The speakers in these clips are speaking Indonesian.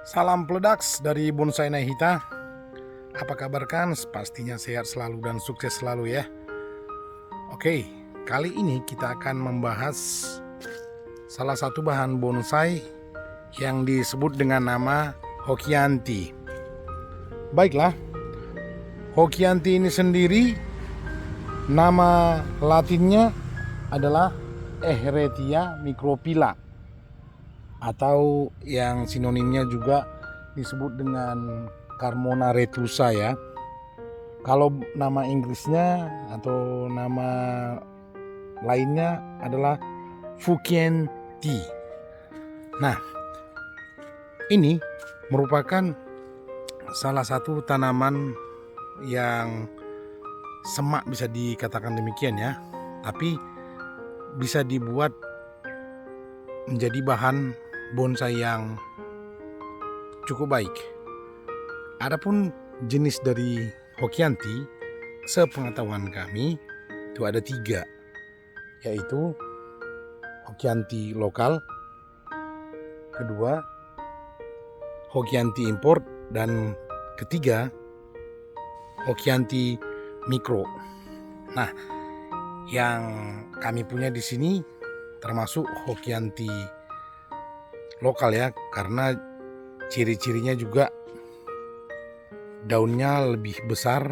Salam Pledaks dari Bonsai Nahita. Apa kabar kan? Pastinya sehat selalu dan sukses selalu ya. Oke, kali ini kita akan membahas salah satu bahan bonsai yang disebut dengan nama Hokianti. Baiklah, Hokianti ini sendiri nama latinnya adalah Ehretia microphylla, atau yang sinonimnya juga disebut dengan Carmona retusa ya. Kalau nama Inggrisnya atau nama lainnya adalah Fukian Tea. Nah, ini merupakan salah satu tanaman yang semak, bisa dikatakan demikian ya, tapi bisa dibuat menjadi bahan bonsai yang cukup baik. Adapun jenis dari Hokianti, sepengetahuan kami itu ada 3, yaitu Hokianti lokal, kedua Hokianti import, dan ketiga Hokianti mikro. Nah, yang kami punya di sini termasuk Hokianti lokal ya, karena ciri-cirinya juga daunnya lebih besar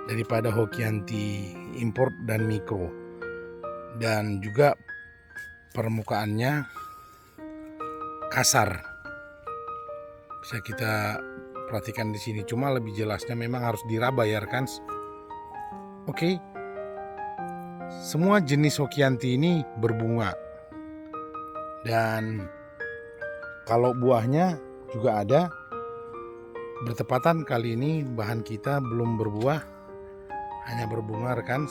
daripada Hokianti import dan mikro, dan juga permukaannya kasar. Bisa kita perhatikan di sini, cuma lebih jelasnya memang harus diraba ya rekan. Oke. Semua jenis Hokianti ini berbunga, dan kalau buahnya juga ada. Bertepatan kali ini bahan kita belum berbuah, hanya berbunga rekan,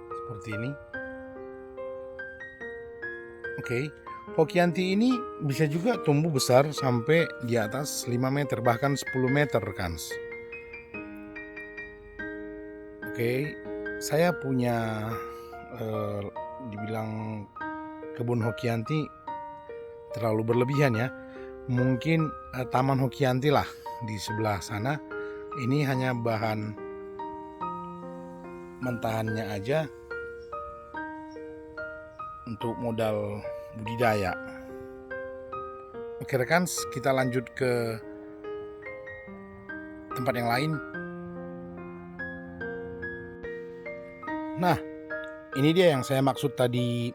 seperti ini. Oke, Hokianti ini bisa juga tumbuh besar sampai di atas 5 meter, bahkan 10 meter rekan. Oke, saya punya dibilang kebun Hokianti terlalu berlebihan ya. Mungkin taman Hokianti lah di sebelah sana. Ini hanya bahan mentahannya aja untuk modal budidaya. Oke rekan, kita lanjut ke tempat yang lain. Nah, ini dia yang saya maksud tadi,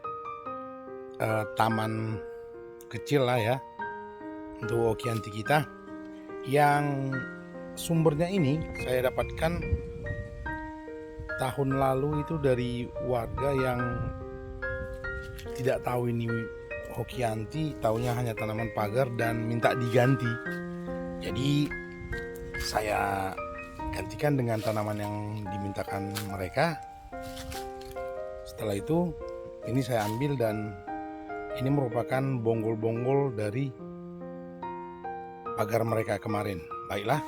taman kecil lah ya untuk Hokianti kita, yang sumbernya ini saya dapatkan tahun lalu itu dari warga yang tidak tahu ini Hokianti, taunya hanya tanaman pagar dan minta diganti. Jadi saya gantikan dengan tanaman yang dimintakan mereka. Setelah itu ini saya ambil, dan ini merupakan bonggol-bonggol dari pagar mereka kemarin. Baiklah,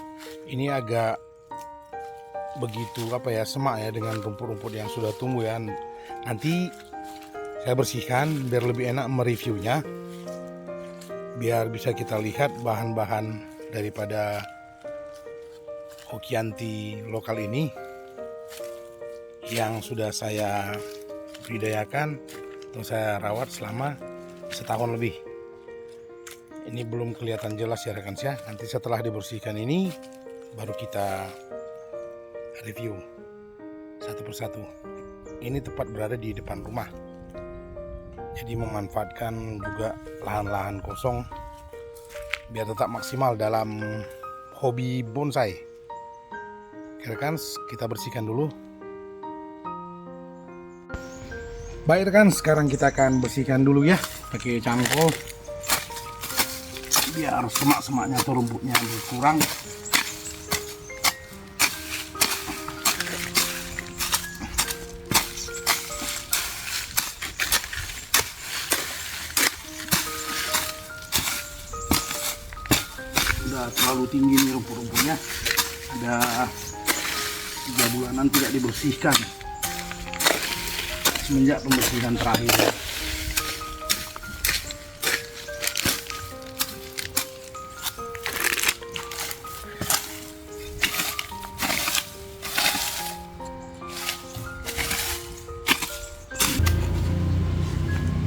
ini agak begitu semak ya dengan rumput-rumput yang sudah tumbuh ya. Nanti saya bersihkan biar lebih enak mereviewnya, biar bisa kita lihat bahan-bahan daripada Hokianti lokal ini yang sudah saya budidayakan atau saya rawat selama setahun lebih. Ini belum kelihatan jelas ya rekan ya. Nanti setelah dibersihkan ini baru kita review satu persatu. Ini tepat berada di depan rumah, jadi memanfaatkan juga lahan-lahan kosong biar tetap maksimal dalam hobi bonsai. Oke rekan, kita bersihkan dulu. Baik rekan, sekarang kita akan bersihkan dulu ya pakai cangkol, biar semak-semaknya atau rumputnya berkurang. Sudah terlalu tinggi nih rumput-rumputnya, ada 3 bulanan tidak dibersihkan semenjak pembersihan terakhir.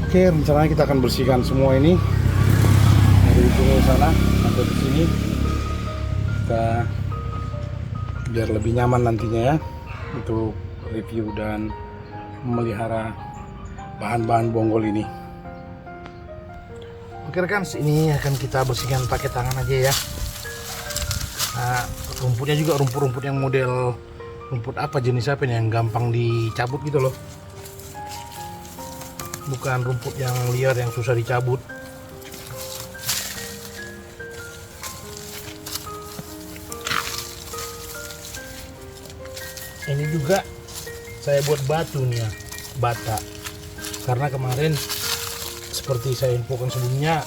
Oke, rencananya kita akan bersihkan semua ini dari ujung sana sampai di sini, kita biar lebih nyaman nantinya ya untuk review dan memelihara bahan-bahan bonggol ini. Oke rekan, ini akan kita bersihkan pakai tangan aja ya. Nah, rumputnya juga rumput-rumput yang model rumput apa, jenis apa nih yang gampang dicabut gitu loh, bukan rumput yang liar yang susah dicabut. Ini juga saya buat batu nih ya, bata, karena kemarin seperti saya infokan sebelumnya,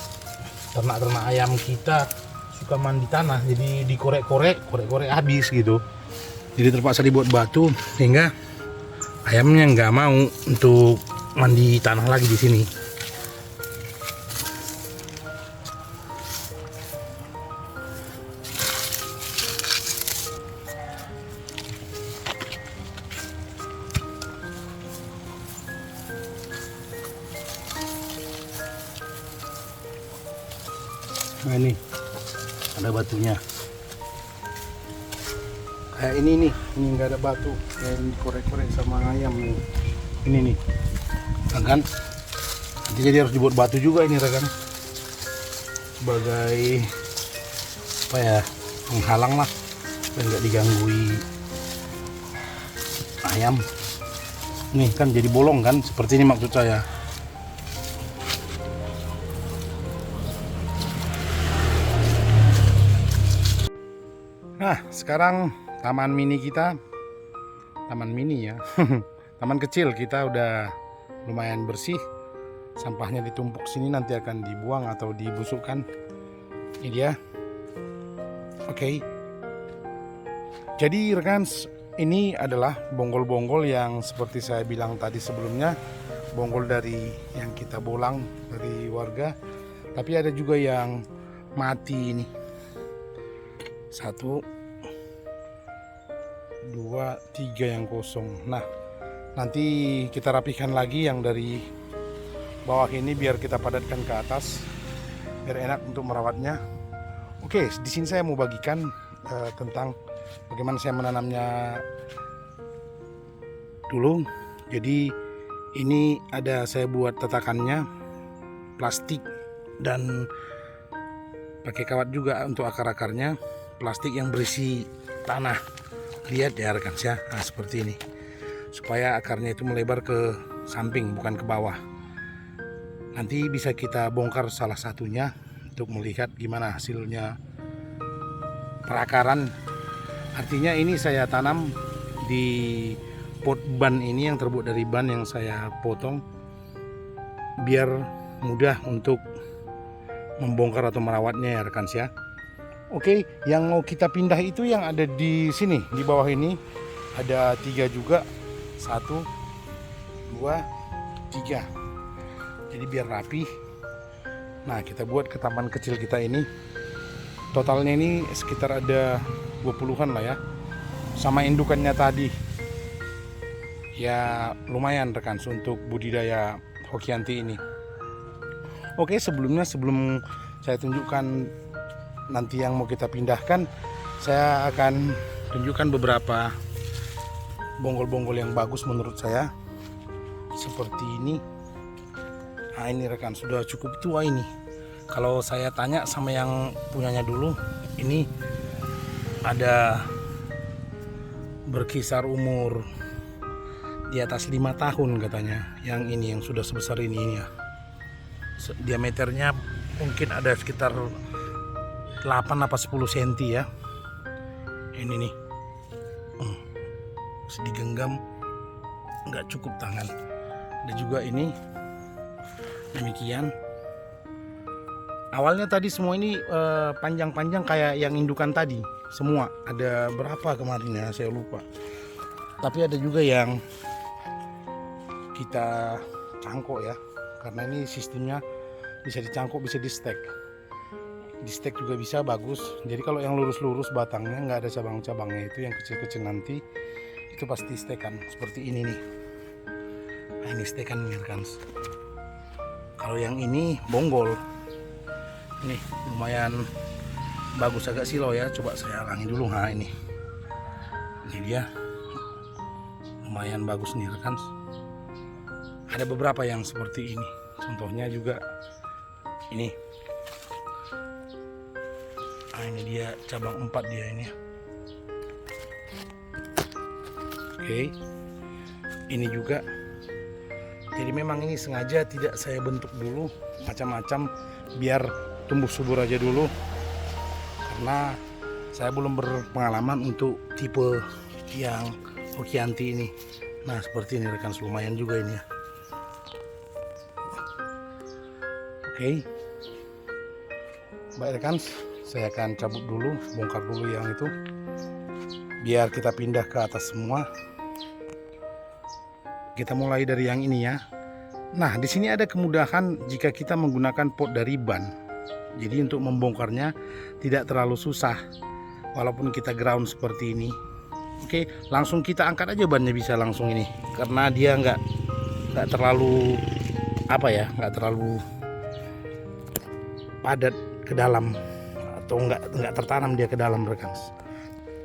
ternak-ternak ayam kita suka mandi tanah, jadi dikorek-korek habis gitu. Jadi terpaksa dibuat batu sehingga ayamnya nggak mau untuk mandi tanah lagi di sini. Nah ini ada batunya. Kayak ini nih, ini nggak ada batu, kayak dikorek-korek sama ayam nih. Ini nih, kan? Nanti jadi harus dibuat batu juga ini rekan, sebagai apa ya, menghalang lah, dan nggak diganggui ayam. Nih kan jadi bolong kan, seperti ini maksud saya. Nah, sekarang taman mini kita, taman mini ya, taman kecil kita udah lumayan bersih. Sampahnya ditumpuk sini, nanti akan dibuang atau dibusukkan. Ini dia. Oke. Jadi rekan, ini adalah bonggol-bonggol yang seperti saya bilang tadi sebelumnya, bonggol dari yang kita bolang dari warga. Tapi ada juga yang mati ini. 1, 2, 3 yang kosong. Nah, nanti kita rapikan lagi yang dari bawah ini biar kita padatkan ke atas, biar enak untuk merawatnya. Oke, di sini saya mau bagikan tentang bagaimana saya menanamnya dulu. Jadi ini ada saya buat tatakannya plastik dan pakai kawat juga untuk akar-akarnya. Plastik yang berisi tanah, lihat ya rekan ya, nah seperti ini, supaya akarnya itu melebar ke samping bukan ke bawah. Nanti bisa kita bongkar salah satunya untuk melihat gimana hasilnya perakaran. Artinya ini saya tanam di pot ban ini yang terbuat dari ban yang saya potong, biar mudah untuk membongkar atau merawatnya ya rekan ya. Oke, yang mau kita pindah itu yang ada di sini, di bawah ini ada 3 juga, 1, 2, 3. Jadi biar rapi. Nah, kita buat ke taman kecil kita ini. Totalnya ini sekitar ada 20-an lah ya, sama indukannya tadi. Ya lumayan rekan untuk budidaya Hokianti ini. Oke, sebelum saya tunjukkan nanti yang mau kita pindahkan, saya akan tunjukkan beberapa bonggol-bonggol yang bagus menurut saya, seperti ini. Nah ini rekan, sudah cukup tua ini. Kalau saya tanya sama yang punyanya dulu, ini ada berkisar umur di atas 5 tahun katanya. Yang ini yang sudah sebesar ini ya, diameternya mungkin ada sekitar 8 apa 10 cm ya. Ini nih digenggam nggak cukup tangan. Ada juga ini demikian. Awalnya tadi semua ini panjang-panjang kayak yang indukan tadi semua. Ada berapa kemarin ya, saya lupa. Tapi ada juga yang kita cangkok ya, karena ini sistemnya bisa dicangkok, bisa di stack. Di stack juga bisa, bagus. Jadi kalau yang lurus-lurus batangnya nggak ada cabang-cabangnya, itu yang kecil-kecil nanti itu pasti stekan seperti ini nih. Nah ini stekan nih kan. Kalau yang ini bonggol. Ini lumayan bagus, agak silau ya. Coba saya halangi dulu. Nah ini dia lumayan bagus nih rekan. Ada beberapa yang seperti ini. Contohnya juga ini. Nah ini dia cabang 4 dia ini. Oke. Ini juga. Jadi memang ini sengaja tidak saya bentuk dulu macam-macam biar tumbuh subur aja dulu, karena saya belum berpengalaman untuk tipe yang Hokianti ini. Nah seperti ini rekan, lumayan juga ini ya. Oke, baik rekan, saya akan cabut dulu, bongkar dulu yang itu biar kita pindah ke atas semua. Kita mulai dari yang ini ya. Nah di sini ada kemudahan jika kita menggunakan pot dari ban. Jadi untuk membongkarnya tidak terlalu susah, walaupun kita ground seperti ini. Oke, langsung kita angkat aja bannya, bisa langsung ini, karena dia nggak terlalu nggak terlalu padat ke dalam, atau nggak tertanam dia ke dalam rekan.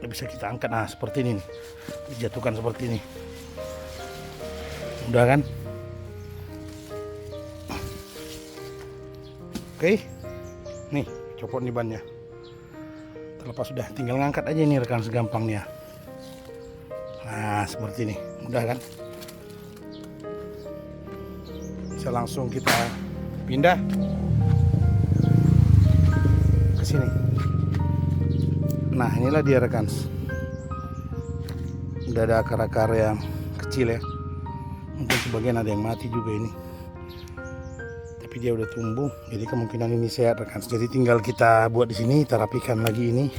Bisa kita angkat, nah seperti ini nih. Dijatuhkan seperti ini, udah kan. Oke, nih copot nih bannya. Terlepas sudah, tinggal ngangkat aja nih rekan, segampangnya. Nah seperti ini, mudah kan. Bisa langsung kita pindah ke sini. Nah inilah dia rekan, udah ada akar-akar yang kecil ya, mungkin sebagian ada yang mati juga ini, tapi dia udah tumbuh, jadi kemungkinan ini sehat rekan. Jadi tinggal kita buat di sini, kita rapikan lagi ini.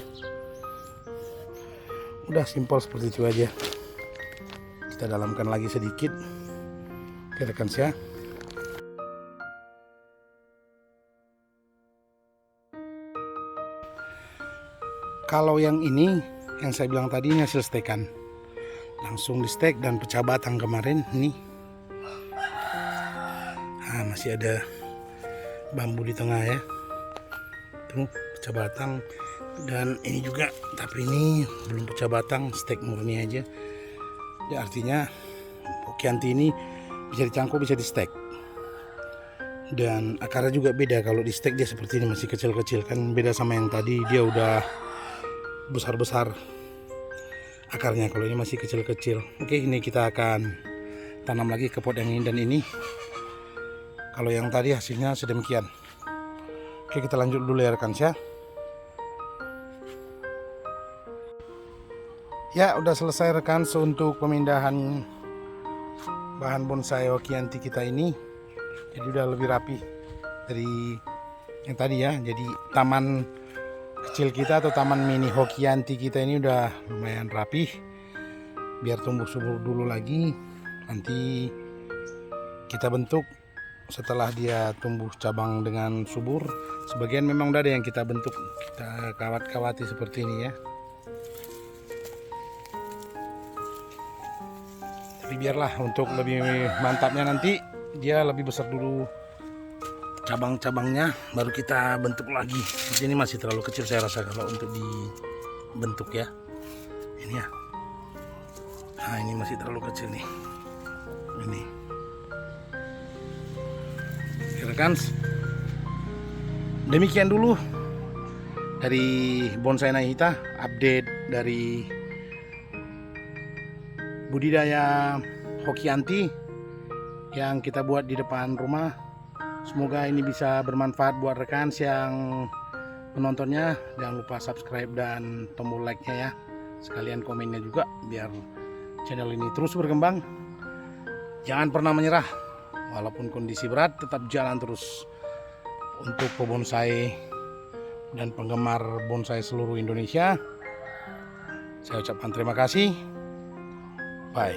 Udah simpel seperti itu aja. Kita dalamkan lagi sedikit. Oke rekan ya. Kalau yang ini, yang saya bilang tadi, ini hasil stekan. Langsung di stek dan pecah batang kemarin. Nih. Nah, masih ada bambu di tengah ya. Tuh, pecah batang. Dan ini juga, tapi ini belum pecah batang, stek murni aja. Ya artinya Hokianti ini bisa dicangkuk, bisa di stek. Dan akarnya juga beda, kalau di stek dia seperti ini masih kecil-kecil kan, beda sama yang tadi dia udah besar-besar akarnya. Kalau ini masih kecil-kecil. Oke, ini kita akan tanam lagi ke pot yang ini dan ini. Kalau yang tadi hasilnya sedemikian. Oke, kita lanjut dulu ya rekan ya. Ya udah selesai rekan untuk pemindahan bahan bonsai Hokianti kita ini. Jadi udah lebih rapi dari yang tadi ya. Jadi taman kecil kita atau taman mini Hokianti kita ini udah lumayan rapi. Biar tumbuh subur dulu lagi, nanti kita bentuk setelah dia tumbuh cabang dengan subur. Sebagian memang udah ada yang kita bentuk, kita kawat-kawati seperti ini ya. Tapi biarlah untuk lebih mantapnya nanti dia lebih besar dulu cabang-cabangnya, baru kita bentuk lagi. Di sini masih terlalu kecil saya rasa kalau untuk dibentuk ya. Ini ya. Nah ini masih terlalu kecil nih. Ini. Rekan, demikian dulu dari Bonsai Nahita, update dari budidaya Hokianti yang kita buat di depan rumah. Semoga ini bisa bermanfaat buat rekan yang menontonnya. Jangan lupa subscribe dan tombol like-nya ya. Sekalian komennya juga biar channel ini terus berkembang. Jangan pernah menyerah. Walaupun kondisi berat, tetap jalan terus. Untuk pebonsai dan penggemar bonsai seluruh Indonesia, saya ucapkan terima kasih. Bye.